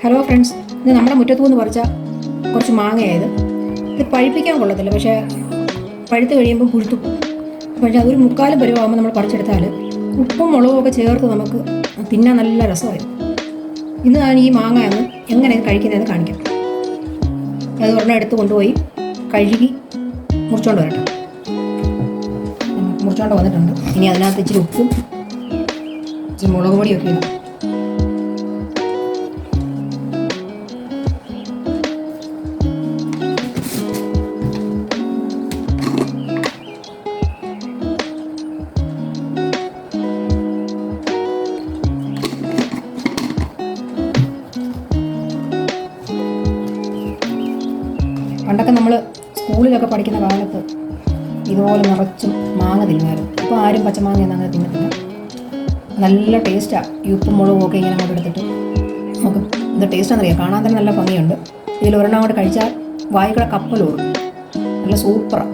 Hello friends, ഇത് നമ്മുടെ മുറ്റത്തു നിന്ന് പറിച്ച കുറച്ച് മാങ്ങയായത്. ഇത് പഴുപ്പിക്കാൻ കൊള്ളത്തില്ല, പക്ഷേ പഴുത്ത് കഴിയുമ്പോൾ പുഴുത്തു പോകും. പക്ഷേ അതൊരു മുക്കാലും പരുവാകുമ്പോൾ നമ്മൾ പറിച്ചെടുത്താൽ ഉപ്പും മുളകും ഒക്കെ ചേർത്ത് നമുക്ക് തിന്നാൻ നല്ല രസമായിരുന്നു. ഇന്ന് ഞാൻ ഈ മാങ്ങ എങ്ങനെ കഴിക്കുന്നതെന്ന് കാണിക്കാം. അത് ഒരെണ്ണം എടുത്ത് കൊണ്ടുപോയി കഴുകി മുറിച്ചോണ്ട് വരട്ടെ. മുറിച്ചോണ്ട് വന്നിട്ടുണ്ട്. ഇനി അതിനകത്ത് ഇച്ചിരി ഉപ്പും ഇച്ചിരി മുളക് പൊടിയൊക്കെ ഇടാം. പണ്ടൊക്കെ നമ്മൾ സ്കൂളിലൊക്കെ പഠിക്കുന്ന കാലത്ത് ഇതുപോലെ നിറച്ചും മാങ്ങ തിന്നുമായിരുന്നു. ഇപ്പോൾ ആരും പച്ചമാങ്ങ അങ്ങനെ തിന്നത്തില്ല. നല്ല ടേസ്റ്റാണ്. ഈ ഉപ്പും മുളകും ഒക്കെ ഇങ്ങനെ അങ്ങോട്ട് എടുത്തിട്ട് നമുക്ക് എന്ത് ടേസ്റ്റാണെന്നറിയാം. കാണാൻ തന്നെ നല്ല ഭംഗിയുണ്ട്. ഇതിൽ ഒരെണ്ണം അങ്ങോട്ട് കഴിച്ചാൽ വായിക്കൂടെ കപ്പലോടും. നല്ല സൂപ്പറാണ്.